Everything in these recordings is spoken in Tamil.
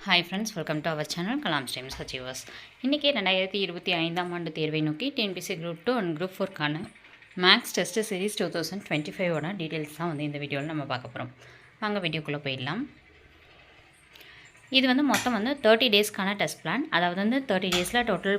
Hi friends, welcome to our channel Kalam streams achievers. இன்றைக்கி 2025 ஆண்டு தேர்வை நோக்கி டிஎன்பிஎஸ்சி குரூப் 2 அண்ட் குரூப் 4க்கான மேக்ஸ் டெஸ்ட் சீரிஸ் 2025 டீட்டெயில்ஸ் தான் வந்து இந்த வீடியோவில் நம்ம பார்க்க போகிறோம். வாங்க வீடியோக்குள்ளே போயிடலாம். இது வந்து மொத்தம் வந்து 30 டேஸ்க்கான டெஸ்ட் பிளான். அதாவது வந்து 30 டேஸில் டோட்டல்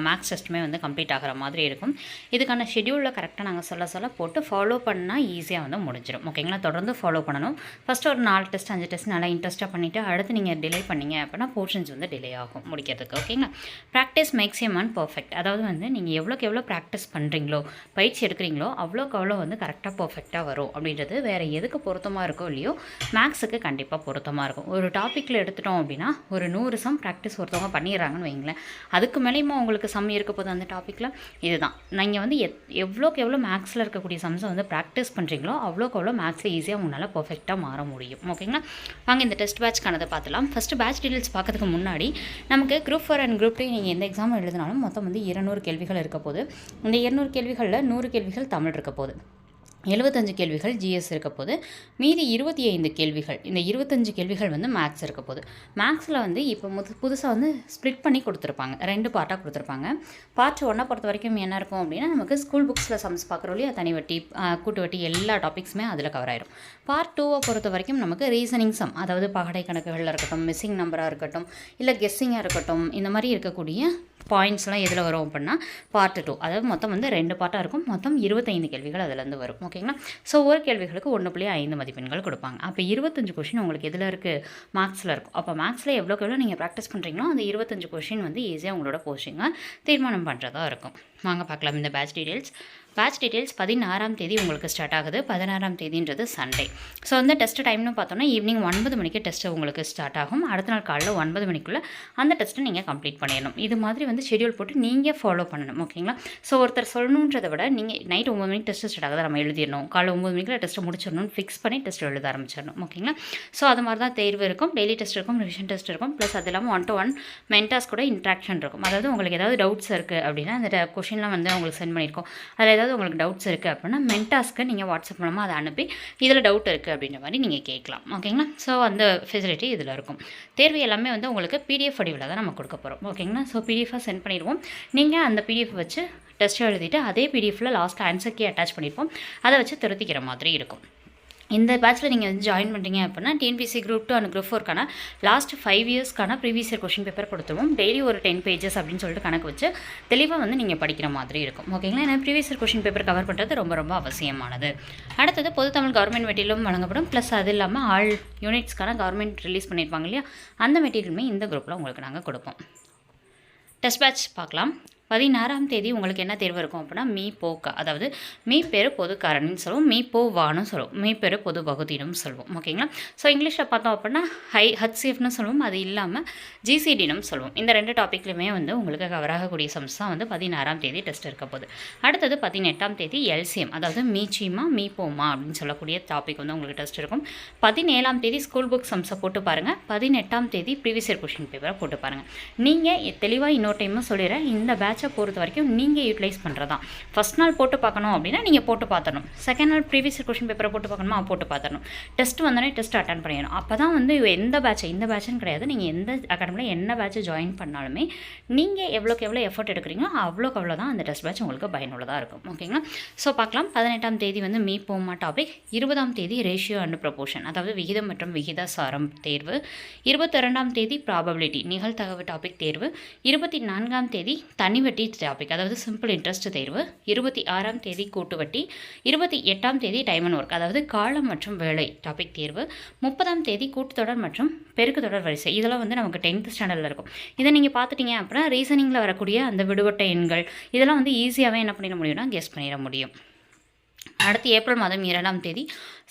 மேக்ஸ் டெஸ்ட்டுமே வந்து கம்ப்ளீட் ஆகிற மாதிரி இருக்கும். இதுக்கான ஷெடியூலில் கரெக்டாக நாங்கள் சொல்ல போட்டு ஃபாலோ பண்ணால் ஈஸியாக வந்து முடிஞ்சிடும். ஓகேங்களா, தொடர்ந்து ஃபாலோ பண்ணணும். ஃபஸ்ட்டு ஒரு 4 டெஸ்ட் 5 டெஸ்ட் நல்லா இன்ட்ரெஸ்ட்டாக பண்ணிவிட்டு அடுத்து நீங்கள் டிலே பண்ணிங்க அப்படின்னா போர்ஷன்ஸ் வந்து டிலே ஆகும் முடிக்கிறதுக்கு. ஓகேங்களா, practice makes a man perfect. அதாவது வந்து நீங்கள் எவ்வளோக்கு எவ்வளோ ப்ராக்டிஸ் பண்ணுறீங்களோ, பயிற்சி எடுக்கிறீங்களோ அவ்வளோக்கு அவ்வளோ வந்து கரெக்டாக பர்ஃபெக்டாக வரும். அப்படின்றது வேறு எதுக்கு பொருத்தமாக இருக்கோ இல்லையோ மேக்ஸுக்கு கண்டிப்பாக பொருத்தமாக இருக்கும். ஒரு டாப்பிக்கில் எடுத்துட்டோம் அப்படின்னா ஒரு 100 சம் ப்ராக்டிஸ் ஒருத்தவங்க பண்ணிடுறாங்கன்னு வைங்களேன், அதுக்கு மேலேயுமா உங்களுக்கு சம் இருக்க போது அந்த டாப்பிக்கில். இதுதான் நீங்கள் வந்து எவ்வளோக்கு எவ்வளோ மேக்ஸில் இருக்கக்கூடிய சம்ஸை வந்து ப்ராக்டிஸ் பண்ணுறீங்களோ அவ்வளோக்கு எவ்வளோ மேக்ஸில் ஈஸியாக உங்களால் பர்ஃபெக்டாக மாற முடியும். ஓகேங்களா, வாங்க இந்த டெஸ்ட் பேட்ச்க்கானதை பார்த்துலாம். ஃபஸ்ட்டு பேட்ச் டீட்டெயில்ஸ் பார்க்கறதுக்கு முன்னாடி நமக்கு குரூப் 4 அண்ட் குரூப் 3 நீங்கள் எந்த எக்ஸாம் எழுதினாலும் மொத்தம் வந்து 200 கேள்விகள் இருக்க போது. இந்த 200 கேள்விகளில் 100 கேள்விகள் தமிழ் இருக்க போது, 75 கேள்விகள் ஜிஎஸ் இருக்க போது, மீதி 25 கேள்விகள், இந்த 25 கேள்விகள் வந்து மேக்ஸ் இருக்க போது. மேக்ஸில் வந்து இப்போ புதுசாக வந்து ஸ்ப்ளிட் பண்ணி கொடுத்துருப்பாங்க, 2 பார்ட்டாக கொடுத்துருப்பாங்க. பார்ட் 1 பொறுத்த வரைக்கும் என்ன இருக்கும் அப்படின்னா, நமக்கு ஸ்கூல் புக்ஸில் சம்ஸ் பார்க்குறோம் இல்லையா, தனி வட்டி கூட்டு வட்டி எல்லா டாபிக்ஸுமே அதில் கவர் ஆயிரும். பார்ட் 2 பொறுத்த வரைக்கும் நமக்கு ரீசனிங் சம், அதாவது பகடை கணக்குகளில் இருக்கட்டும், மிஸ்ஸிங் நம்பராக இருக்கட்டும், இல்லை கெஸ்ஸிங்காக இருக்கட்டும், இந்த மாதிரி இருக்கக்கூடிய பாயிண்ட்ஸ்லாம் எதில் வரும் அப்படின்னா பார்ட் 2. அதாவது மொத்தம் வந்து 2 பார்ட்டாக இருக்கும். மொத்தம் 25 கேள்விகள் அதிலேருந்து வரும். ஓகேங்களா, ஸோ ஒரு கேள்விகளுக்கு 1.5 மதிப்பெண்கள் கொடுப்பாங்க. அப்போ 25 கொஷின் உங்களுக்கு எதில் இருக்குது, மேக்ஸில் இருக்கும். அப்போ மேக்ஸில் எவ்வளோக்கு எவ்வளோ நீங்கள் ப்ராக்டிஸ் பண்ணுறீங்களோ அந்த 25 கொஷின் வந்து ஈஸியாக உங்களோட போஸ்டிங்கை தீர்மானம் பண்ணுறதா இருக்கும். வாங்க பார்க்கலாம் இந்த பேட்ச் டீட்டெயில்ஸ். பேட்ச் டீட்டெயில்ஸ் 16ஆம் தேதி உங்களுக்கு ஸ்டார்ட் ஆகுது. 16ஆம் தேதின்றது சண்டே. ஸோ வந்து டெஸ்ட் டைம்னு பார்த்தோன்னா ஈவினிங் 9 மணிக்கு டெஸ்ட்டு உங்களுக்கு ஸ்டார்ட் ஆகும். அடுத்த நாள் காலையில் 9 மணிக்குள்ளே அந்த டெஸ்ட்டை நீங்கள் கம்ப்ளீட் பண்ணிடணும். இது மாதிரி வந்து ஷெடியூல் போட்டு நீங்கள் ஃபாலோ பண்ணணும். ஓகேங்களா, ஸோ ஒருத்தர் சொல்லணுன்றதை விட நீங்கள் நைட் 9 மணிக்கு டெஸ்ட்டு ஸ்டார்ட் ஆகுது, நம்ம எழுதிடணும், காலை 9 மணிக்குள்ள டெஸ்ட்டை முடிச்சிடணும்னு ஃபிக்ஸ் பண்ணி டெஸ்ட் எழுத ஆரம்பிச்சிடணும். ஓகேங்களா, ஸோ அது மாதிரி தான் தேர்வு இருக்கும். டெய்லி டெஸ்ட் இருக்கும், ரிவிஷன் டெஸ்ட் இருக்கும், ப்ளஸ் அது இல்லாமல் 1-to-1 மென்டாஸ் கூட இன்ட்ராக்ஷன் இருக்கும். அதாவது உங்களுக்கு ஏதாவது டவுட்ஸ் இருக்குது அப்படின்னா அந்த கொஷின்லாம் வந்து உங்களுக்கு சென்ட் பண்ணியிருக்கோம், அதில் ஏதாவது உங்களுக்கு டவுட்ஸ் இருக்குது அப்படின்னா மென்டாஸ்க்கு நீங்கள் வாட்ஸ்அப் மூலமாக அதை அனுப்பி இதில் டவுட் இருக்குது அப்படின்ற மாதிரி நீங்கள் கேட்கலாம். ஓகேங்களா, ஸோ அந்த ஃபெசிலிட்டி இதில் இருக்கும். தேர்வு எல்லாமே வந்து உங்களுக்கு பிடிஎஃப் வடிவில் தான் நம்ம கொடுக்க போகிறோம். ஓகேங்களா, ஸோ பிடிஎஃபாக சென்ட் பண்ணிடுவோம். நீங்கள் அந்த பிடிஎஃப் வச்சு டெஸ்ட் எழுதிட்டு அதே பிடிஎஃபில் லாஸ்ட் ஆன்சர் கீ அட்டாச் பண்ணியிருப்போம், அதை வச்சு திருத்திக்கிற மாதிரி இருக்கும். இந்த பேட்சில் நீங்கள் வந்து ஜாயின் பண்ணுறீங்க அப்படின்னா டிஎன்பிஎஸ்சி குரூப் 2 அண்ட் குரூப் 4க்கான லாஸ்ட் 5 இயர்ஸ்க்கான ப்ரீவியஸ் இயர் கொஷின் பேப்பர் கொடுத்துருவோம். டெய்லி ஒரு 10 பேஜஸ் அப்படின்னு சொல்லிட்டு கணக்கு வச்சு தெளிவாக வந்து நீங்கள் படிக்கிற மாதிரி இருக்கும். ஓகேங்களா, ஏன்னா previous year question paper cover பண்ணுறது ரொம்ப ரொம்ப அவசியமானது. அடுத்தது பொது தமிழ் கவர்மெண்ட் மெட்டீரியலும் வழங்கப்படும். ப்ளஸ் அது இல்லாமல் ஆல் யூனிட்ஸ்க்கான கவர்மெண்ட் ரிலீஸ் பண்ணியிருப்பாங்க இல்லையா, அந்த மெட்டீரியலுமே இந்த குரூப்பில் உங்களுக்கு நாங்கள் கொடுப்போம். டெஸ்ட் பேட்ச் பார்க்கலாம். 16ஆம் தேதி உங்களுக்கு என்ன தேர்வு இருக்கும் அப்படின்னா மீ போக்கா, அதாவது மீ பெரு பொது காரணின்னு சொல்லுவோம், மீ போவான்னு சொல்லுவோம், மீ பெரு பொது பகுதினும் சொல்லுவோம். ஓகேங்களா, ஸோ இங்கிலீஷில் பார்த்தோம் அப்படின்னா ஹச்சிஎஃப்னு சொல்லுவோம், அது இல்லாமல் ஜிசிடினும் சொல்லுவோம். இந்த 2 டாப்பிக்லையுமே வந்து உங்களுக்கு கவர் ஆகக்கூடிய சம்ஸ் தான் வந்து 16ஆம் தேதி டெஸ்ட் இருக்க போகுது. அடுத்தது 18ஆம் தேதி எல்சிஎம், அதாவது மீச்சிமா மீ போமா அப்படின்னு சொல்லக்கூடிய டாபிக் வந்து உங்களுக்கு டெஸ்ட் இருக்கும். 17ஆம் தேதி ஸ்கூல் புக் சம்ஸை போட்டு பாருங்கள். 18ஆம் தேதி ப்ரீவியஸ் இயர் கொஷின் பேப்பரை போட்டு பாருங்கள். நீங்கள் தெளிவாக இன்னொரு டைமும் சொல்லிடுறேன், இந்த பேட்சை பொறுத்த வரைக்கும் நீங்கள் யூட்டிலைஸ் பண்ணுறதான். ஃபஸ்ட் நாள் போட்டு பார்க்கணும் அப்படின்னா நீங்கள் போட்டு பார்த்துடணும். செகண்ட் நாள் ப்ரீவியஸ் இயர் கொஷின் பேப்பரை போட்டு பார்க்கணுமா, போட்டு பார்த்துடணும். டெஸ்ட் வந்தோடனே டெஸ்ட் அட்டன் பண்ணிடணும். அப்போ தான் வந்து இந்த பேட்சுன்னு கிடையாது, நீங்கள் எந்த அகாடமியில் என்ன பேட்சை ஜாயின் பண்ணாலுமே நீங்கள் எவ்வளோக்கு எவ்வளோ எஃபர்ட் எடுக்கிறீங்களோ அவ்வளோக்கு அவ்வளோ தான் அந்த டெஸ்ட் பேட்ச் உங்களுக்கு பயனுள்ளதாக இருக்கும். ஓகேங்களா, ஸோ பார்க்கலாம். 18ஆம் தேதி வந்து மீ போமா டாபிக். 20ஆம் தேதி ரேஷியோ அண்ட் ப்ரொபோர்ஷன், அதாவது விகிதம் மற்றும் விகிதாசாரம் தேர்வு. 22ஆம் தேதி ப்ராபபிலிட்டி நிகழ்தகவு டாபிக் தேர்வு. 24ஆம் தேதி தனி வட்டி டாபிக், அதாவது சிம்பிள் இன்ட்ரெஸ்ட் தேர்வு. 26ஆம் தேதி கூட்டு வட்டி. 28ஆம் தேதி டைம் அண்ட் ஒர்க், அதாவது காலம் மற்றும் வேலை டாபிக் தேர்வு. 30ஆம் தேதி கூட்டுத்தொடர் மற்றும் பெருக்கு தொடர் வரிசை. இதெல்லாம் வந்து நமக்கு 10th ஸ்டாண்டர்டில் இருக்கும். இதை நீங்கள் பார்த்துட்டீங்க அப்படின்னா ரீசனிங்கில் வரக்கூடிய அந்த விடுபட்ட எண்கள் இதெல்லாம் வந்து ஈஸியாகவே என்ன பண்ணிட முடியும்னா கெஸ் பண்ணிட முடியும். அடுத்து ஏப்ரல் மாதம் 2ஆம் தேதி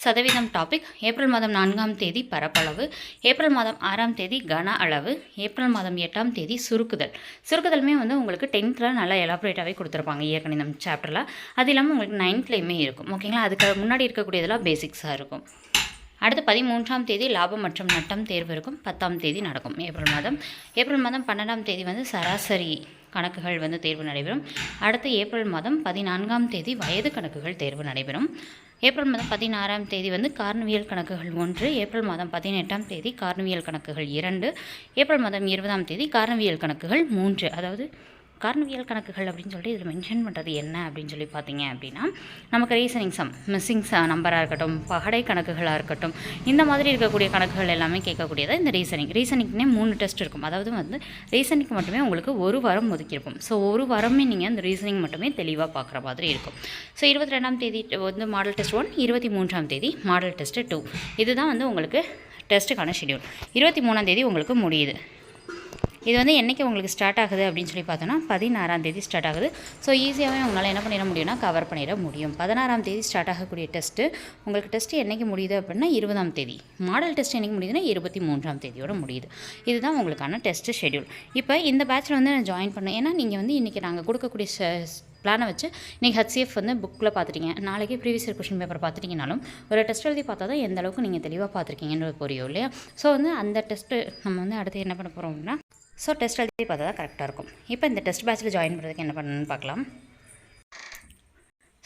சதவீதம் டாபிக். ஏப்ரல் மாதம் 4ஆம் தேதி பரப்பளவு. ஏப்ரல் மாதம் 6ஆம் தேதி கன அளவு. ஏப்ரல் மாதம் 8ஆம் தேதி சுருக்குதலுமே வந்து உங்களுக்கு 10th நல்லா எலாபரேட்டாகவே கொடுத்துருப்பாங்க இயற்கணிதம் சாப்டரில். அது இல்லாமல் உங்களுக்கு 9th இருக்கும். ஓகேங்களா, அதுக்கு முன்னாடி இருக்கக்கூடியதெல்லாம் பேசிக்ஸாக இருக்கும். அடுத்து 13ஆம் தேதி லாபம் மற்றும் நட்டம் தேர்வு இருக்கும். 10ஆம் தேதி நடக்கும் ஏப்ரல் மாதம். 12ஆம் தேதி வந்து சராசரி கணக்குகள் வந்து தேர்வு நடைபெறும். அடுத்து ஏப்ரல் மாதம் 14ஆம் தேதி வயது கணக்குகள் தேர்வு நடைபெறும். ஏப்ரல் மாதம் 16ஆம் தேதி வந்து கார்னவியல் கணக்குகள் 1, ஏப்ரல் மாதம் 18ஆம் தேதி கார்னவியல் கணக்குகள் 2, ஏப்ரல் மாதம் 20ஆம் தேதி கார்னவியல் கணக்குகள் 3. அதாவது கார்னவியல் கணக்குகள் அப்படின்னு சொல்லிட்டு இதில் மென்ஷன் பண்ணுறது என்ன அப்படின்னு சொல்லி பார்த்தீங்க அப்படின்னா, நமக்கு ரீசனிங் சம், மிஸ்ஸிங் நம்பராக இருக்கட்டும், பகடை கணக்குகளாக இருக்கட்டும், இந்த மாதிரி இருக்கக்கூடிய கணக்குகள் எல்லாமே கேட்கக்கூடியது இந்த ரீசனிங்னே 3 டெஸ்ட் இருக்கும். அதாவது வந்து ரீசனிங்க்கு மட்டுமே உங்களுக்கு 1 வாரம் ஒதுக்கியிருக்கும். ஸோ 1 வாரமே நீங்கள் அந்த ரீசனிங் மட்டுமே தெளிவாக பார்க்குற மாதிரி இருக்கும். ஸோ 22ஆம் தேதி வந்து மாடல் டெஸ்ட் 1, 23ஆம் தேதி மாடல் டெஸ்ட்டு 2. இதுதான் வந்து உங்களுக்கு டெஸ்ட்டுக்கான ஷெடியூல். 23ஆம் தேதி உங்களுக்கு முடியுது. இது வந்து என்றைக்கு உங்களுக்கு ஸ்டார்ட் ஆகுது அப்படின்னு சொல்லி பார்த்தோன்னா 16ஆம் தேதி ஸ்டார்ட் ஆகுது. ஸோ ஈஸியாகவே உங்களால் என்ன பண்ணிட முடியும்னா கவர் பண்ணிட முடியும். 16ஆம் தேதி ஸ்டார்ட் ஆகக்கூடிய டெஸ்ட்டு உங்களுக்கு டெஸ்ட்டு என்றைக்கு முடியுது அப்படின்னா 20ஆம் தேதி. மாடல் டெஸ்ட் என்றைக்கு முடியுதுன்னா 23ஆம் தேதியோட முடியுது. இதுதான் உங்களுக்கான டெஸ்ட்டு ஷெடியூல். இப்போ இந்த பேட்சில் வந்து நான் ஜாயின் பண்ணேன். ஏன்னா நீங்கள் வந்து இன்றைக்கி நாங்கள் கொடுக்கக்கூடிய பிளானை வச்சு இன்றைக்கி HCF வந்து புக்கில் பார்த்துட்டீங்க, நாளைக்கு ப்ரீவியஸ் இயர் கொஷின் பேப்பர் பார்த்துட்டிங்கனாலும் ஒரு டெஸ்ட் எழுதி பார்த்தா தான் எந்த அளவுக்கு நீங்கள் தெளிவாக பார்த்துருக்கீங்கன்றது புரியும் இல்லையா? ஸோ வந்து அந்த டெஸ்ட்டு நம்ம வந்து அடுத்து என்ன பண்ண போகிறோம் அப்படின்னா, ஸோ டெஸ்ட் எழுதி பார்த்தா தான் கரெக்டாக இருக்கும். இப்போ இந்த டெஸ்ட் பேட்சில் ஜாயின் பண்ணுறதுக்கு என்ன பண்ணணும்னு பார்க்கலாம்.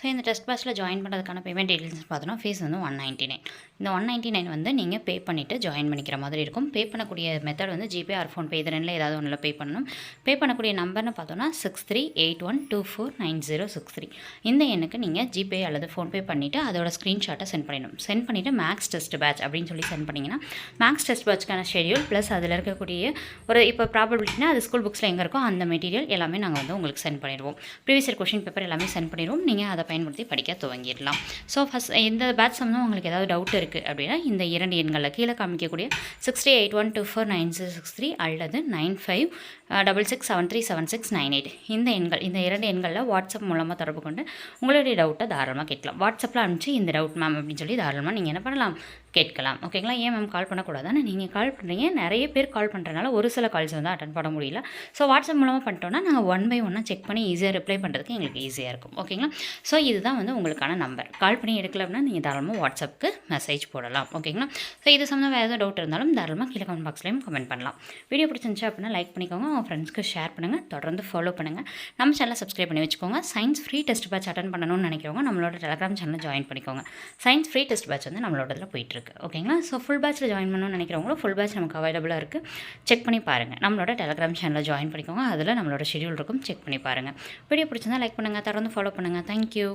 ஸோ இந்த டெஸ்ட் பேட்சில் ஜாயின் பண்ணுறதுக்கான பேமெண்ட் டீட்டெயில்ஸ் பார்த்தோன்னா ஃபீஸ் வந்து 199. இந்த 199 வந்து நீங்கள் பே பண்ணிவிட்டு ஜாயின் பண்ணிக்கிற மாதிரி இருக்கும். பே பண்ணக்கூடிய மெத்தட் வந்து ஜிபே ஆர் ஃபோன்பே இது ரெண்டில் ஏதாவது ஒன்றில் பே பண்ணணும். பே பண்ணக்கூடிய நம்பர்னு பார்த்தோன்னா 6381249063. இந்த எண்ணுக்கு நீங்கள் ஜிபே அல்லது ஃபோன்பே பண்ணிவிட்டு அதோட ஸ்க்ரீன்ஷாட்டை சென்ட் பண்ணிடணும். சென்ட் பண்ணிவிட்டு மேக்ஸ் டெஸ்ட் பேட்ச் அப்படின்னு சொல்லி சென்ட் பண்ணிங்கன்னா மேக்ஸ் டெஸ்ட் பேட்ச்க்கான ஷெடியூல் ப்ளஸ் அதில் இருக்கக்கூடிய ஒரு இப்போ ப்ராபபிலிட்டினா அது ஸ்கூல் புக்ஸில் எங்கே இருக்கோ அந்த மெட்டீரியல் எல்லாமே நாங்கள் வந்து உங்களுக்கு சென்ட் பண்ணிடுவோம். ப்ரீவியஸ் இயர் கொஷின் பேப்பர் எல்லாமே சென்ட் பண்ணிடுவோம். நீங்கள் அதை பயன்படுத்தி படிக்க துவங்கிடலாம். ஸோ ஃபஸ்ட் இந்த பேட்ச் சம்மந்தமாக உங்களுக்கு ஏதாவது டவுட் இருக்குது அப்படின்னா இந்த 2 எண்களில் கீழே காமிக்கக்கூடிய 6381249063 அல்லது 9566737698 இந்த 2 எண்களில் வாட்ஸ்அப் மூலமாக தொடர்பு கொண்டு உங்களுடைய டவுட்டை தாராளமாக கேட்கலாம். வாட்ஸ்அப்பில் அனுப்பிச்சு இந்த டவுட் மேம் அப்படின்னு சொல்லி தாராளமாக நீங்கள் என்ன பண்ணலாம், கேட்கலாம். ஓகேங்களா? ஏன் மேம் கால் பண்ணக்கூடாதானே, நீங்கள் கால் பண்ணுறீங்க, நிறைய பேர் கால் பண்ணுறதுனால ஒரு சில கால்ஸ் வந்து அட்டன் பண்ண முடியல. ஸோ வாட்ஸ்அப் மூலமாக பண்ணிட்டோன்னா நாங்கள் 1 by 1 செக் பண்ணி ஈஸியாக ரிப்ளை பண்ணுறதுக்கு எங்களுக்கு ஈஸியாக இருக்கும். ஓகேங்களா? ஸோ இதுதான் வந்து உங்களுக்கான நம்பர். கால் பண்ணி எடுக்கல அப்படின்னா நீங்கள் தாராளமாக வாட்ஸ்அப்புக்கு மெசேஜ் போடலாம். ஓகேங்களா? ஸோ இது சம்மந்தம் வேறு ஏதாவது டவுட் இருந்தாலும் தாராளமாக கீழே கமெண்ட் பாக்ஸ்லையும் கமெண்ட் பண்ணலாம். வீடியோ பிடிச்சிருந்துச்சு அப்படின்னா லைக் பண்ணிக்கோங்க, உங்கள் ஃப்ரெண்ட்ஸ்க்கு ஷேர் பண்ணுங்கள், தொடர்ந்து ஃபாலோ பண்ணுங்கள், நம்ம சேனலை சப்ஸ்கிரைப் பண்ணி வச்சுக்கோங்க. Science free test batch attend பண்ணணும்னு நினைக்கிறவங்க நம்மளோட டெலிகிராம் சேனலில் ஜாயின் பண்ணிக்கோங்க. சயின்ஸ் ஃப்ரீ டெஸ்ட் பேட்ச் வந்து நம்மளோட இதில் போயிட்டுருக்கு. ஓகேங்களா? ஸோ ஃபுல் பேட்சில் ஜாயின் பண்ணணும்னு நினைக்கிறவங்களும் ஃபுல் பேட்ச் நமக்கு அவைலபிளாக இருக்குது. செக் பண்ணி பாருங்கள். நம்மளோட டெலிகிராம் சேனலில் ஜாயின் பண்ணிக்கோங்க, அதில் நம்மளோட ஷெடியூல் இருக்கும், செக் பண்ணி பாருங்கள். வீடியோ பிடிச்சிருந்தா லைக் பண்ணுங்கள், தொடர்ந்து ஃபாலோ பண்ணுங்கள். தேங்க்யூ.